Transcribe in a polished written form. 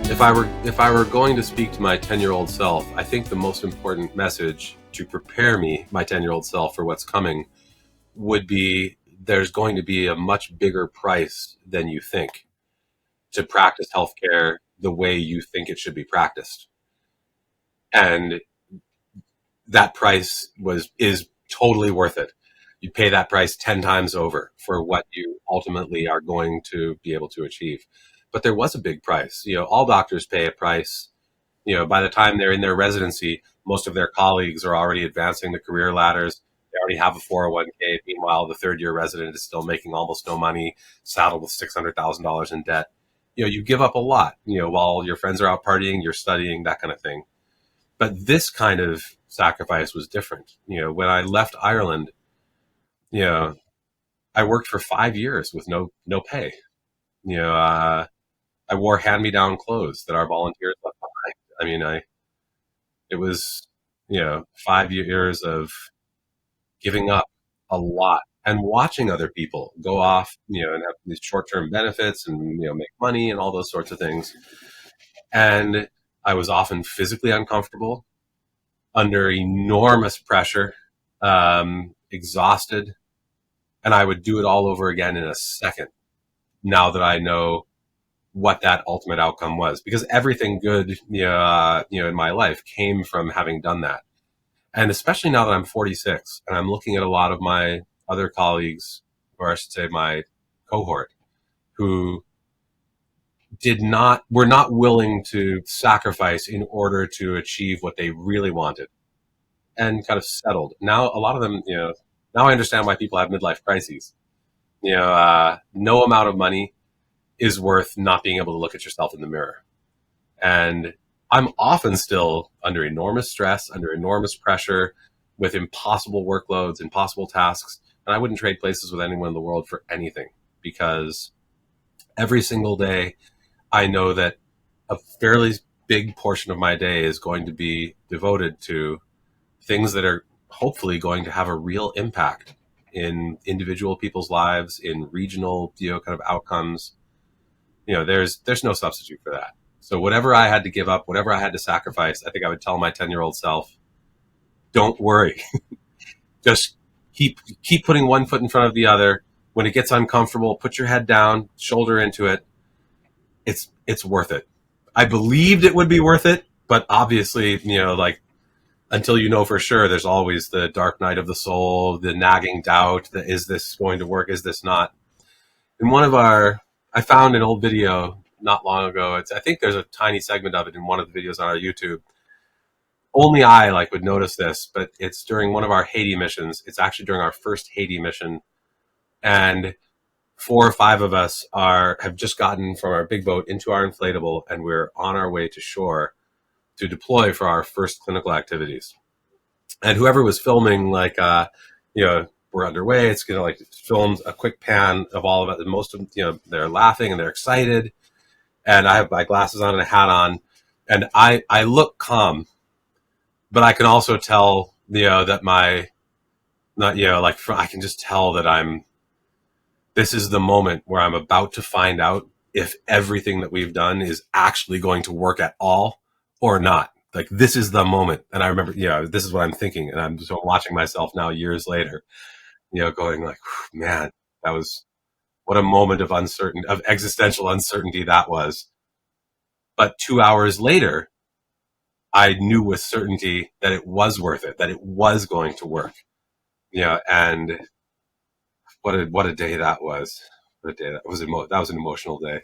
If I were going to speak to my 10-year-old self, I think the most important message to prepare my 10-year-old self for what's coming would be there's going to be a much bigger price than you think to practice healthcare the way you think it should be practiced. And that price is totally worth it. You pay that price 10 times over for what you ultimately are going to be able to achieve. But there was a big price. All doctors pay a price. By the time they're in their residency, most of their colleagues are already advancing the career ladders. They already have a 401k. Meanwhile, the third year resident is still making almost no money, saddled with $600,000 in debt. You give up a lot, while your friends are out partying, you're studying, that kind of thing. But this kind of sacrifice was different. When I left Ireland, you know, I worked for 5 years with no pay. You know, I wore hand-me-down clothes that our volunteers left behind. I mean, it was 5 years of giving up a lot and watching other people go off, and have these short-term benefits and make money and all those sorts of things. And I was often physically uncomfortable, under enormous pressure, exhausted, and I would do it all over again in a second. Now that I know what that ultimate outcome was, because everything good, in my life came from having done that. And especially now that I'm 46 and I'm looking at a lot of my other colleagues, or I should say my cohort, who were not willing to sacrifice in order to achieve what they really wanted, and kind of settled. Now, a lot of them, now I understand why people have midlife crises. No amount of money is worth not being able to look at yourself in the mirror. And I'm often still under enormous stress, under enormous pressure, with impossible workloads, impossible tasks. And I wouldn't trade places with anyone in the world for anything, because every single day I know that a fairly big portion of my day is going to be devoted to things that are hopefully going to have a real impact in individual people's lives, in regional, kind of outcomes. There's no substitute for that. So whatever I had to give up, whatever I had to sacrifice, I think I would tell my 10-year-old self, don't worry. Just keep putting one foot in front of the other. When it gets uncomfortable, put your head down, shoulder into it. It's worth it. I believed it would be worth it, but obviously, until you know for sure, there's always the dark night of the soul, the nagging doubt that, is this going to work? Is this not? I found an old video not long ago. I think there's a tiny segment of it in one of the videos on our YouTube. Only I would notice this, but it's during one of our Haiti missions. It's actually during our first Haiti mission. And 4 or 5 of us have just gotten from our big boat into our inflatable, and we're on our way to shore to deploy for our first clinical activities. And whoever was filming, we're underway, it's going to film a quick pan of all of it. And most of them, they're laughing and they're excited. And I have my glasses on and a hat on, and I look calm, but I can also tell, that I can just tell that this is the moment where I'm about to find out if everything that we've done is actually going to work at all or not. This is the moment. And I remember, this is what I'm thinking. And I'm just watching myself now years later, going man, what a moment of existential uncertainty that was. But 2 hours later, I knew with certainty that it was worth it, that it was going to work. And what a day that was. What a day that was. That was an emotional day.